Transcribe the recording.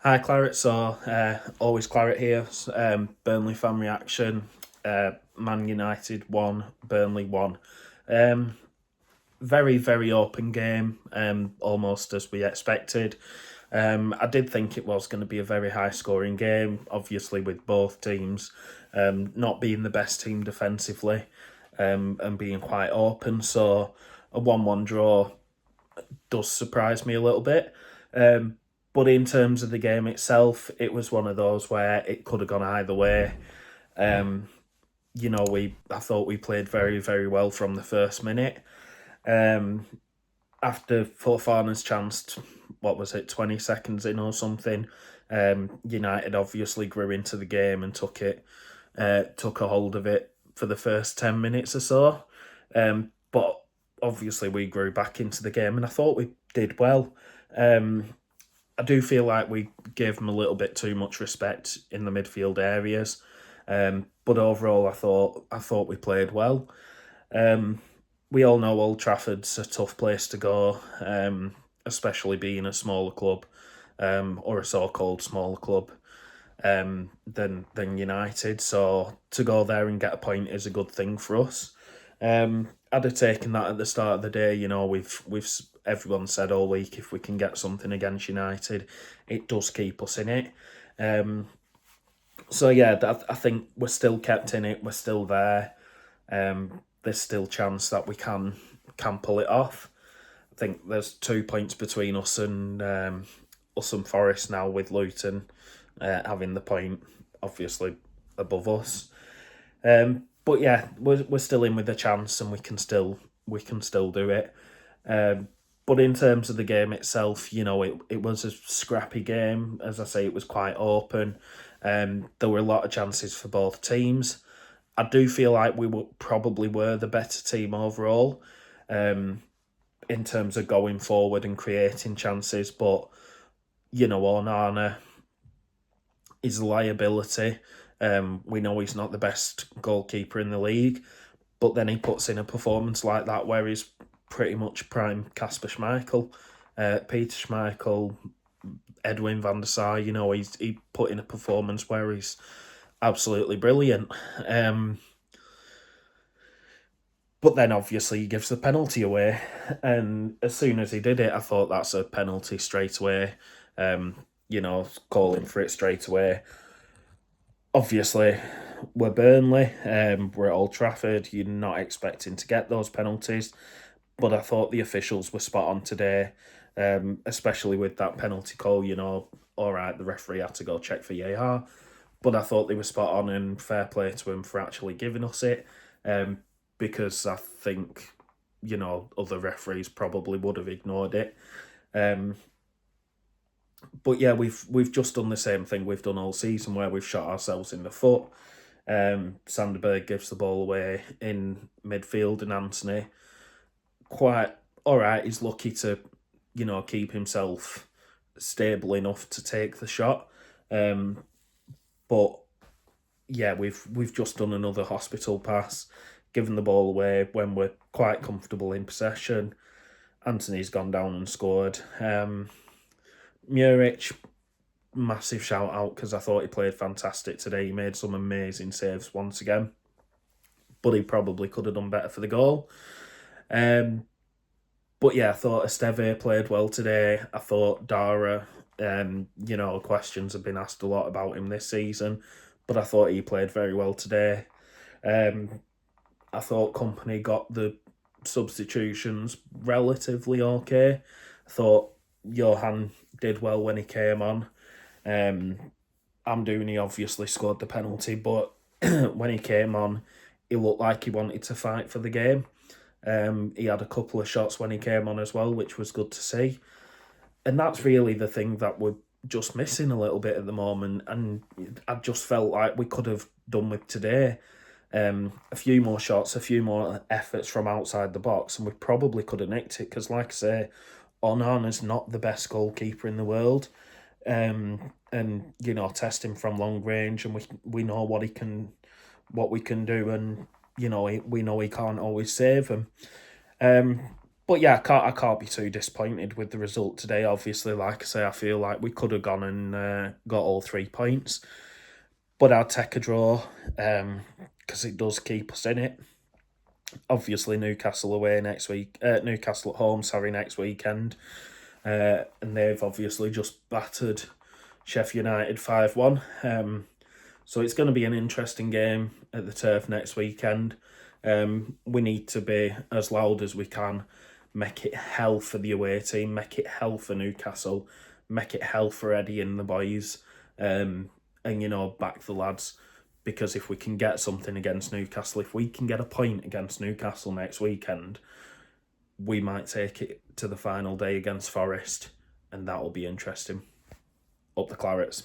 Hi, Claret. Always Claret here. Burnley fan reaction. Man United won, Burnley won. Um, very open game, almost as we expected. I did think it was going to be a very high scoring game, obviously, with both teams not being the best team defensively and being quite open. So a 1-1 draw does surprise me a little bit. Um, but in terms of the game itself, it was one of those where it could have gone either way. Um, I thought we played very well from the first minute. Um, After Fofana's chance, what was it, 20 seconds in or something? United obviously grew into the game and took a hold of it for the first 10 minutes or so. But obviously we grew back into the game, and I thought we did well. Um, I do feel like we gave them a little bit too much respect in the midfield areas. But overall, I thought we played well. Um, we all know Old Trafford's a tough place to go, especially being a smaller club, or a so-called smaller club than United. So to go there and get a point is a good thing for us. I'd have taken that at the start of the day. We've everyone said all week, if we can get something against United, it does keep us in it. Um, so yeah, I think we're still kept in it. We're still there. There's still chance that we can pull it off. I think there's 2 points between us and Forest now, with Luton having the point obviously above us. But yeah, we're still in with a chance, and we can still do it. Um, but in terms of the game itself, it was a scrappy game. As I say, it was quite open. There were a lot of chances for both teams. I do feel like probably were the better team overall, um, in terms of going forward and creating chances. But Onana is a liability. We know he's not the best goalkeeper in the league, but then he puts in a performance like that where he's pretty much prime Casper Schmeichel, Peter Schmeichel, Edwin van der Sar. He put in a performance where he's absolutely brilliant. Um, but then obviously he gives the penalty away, and as soon as he did it, I thought that's a penalty straight away. Calling for it straight away. Obviously, we're Burnley, we're at Old Trafford. You're not expecting to get those penalties, but I thought the officials were spot on today, especially with that penalty call. All right, the referee had to go check for VAR, but I thought they were spot on, and fair play to him for actually giving us it, because I think other referees probably would have ignored it. Um, but yeah, we've just done the same thing we've done all season, where we've shot ourselves in the foot. Sanderberg gives the ball away in midfield, and Anthony, quite all right. He's lucky to, keep himself stable enough to take the shot. Um, but yeah, we've just done another hospital pass, given the ball away when we're quite comfortable in possession. Anthony's gone down and scored. Muric, massive shout out, because I thought he played fantastic today. He made some amazing saves once again, but he probably could have done better for the goal. Um, but yeah, I thought Esteve played well today. I thought Dara, questions have been asked a lot about him this season, but I thought he played very well today. Um, I thought Company got the substitutions relatively okay. I thought Johan did well when he came on. Um, Amdouni obviously scored the penalty, but when he came on, he looked like he wanted to fight for the game. He had a couple of shots when he came on as well, which was good to see. And that's really the thing that we're just missing a little bit at the moment. And I just felt like we could have done with today. A few more shots, a few more efforts from outside the box, and we probably could have nicked it. Because, like I say, Onana's not the best goalkeeper in the world. And testing from long range, and we know what we can do, and we know he can't always save them. Um, But yeah, I can't be too disappointed with the result today. Obviously, like I say, I feel like we could have gone and got all 3 points, but I'll take a draw because it does keep us in it. Obviously, Newcastle away next week. Newcastle at home, sorry, next weekend. And they've obviously just battered Sheffield United 5-1. So it's going to be an interesting game at the Turf next weekend. We need to be as loud as we can, make it hell for the away team, make it hell for Newcastle, make it hell for Eddie and the boys, and, back the lads. Because if we can get something against Newcastle, if we can get a point against Newcastle next weekend, we might take it to the final day against Forest, and that will be interesting. Up the Clarets.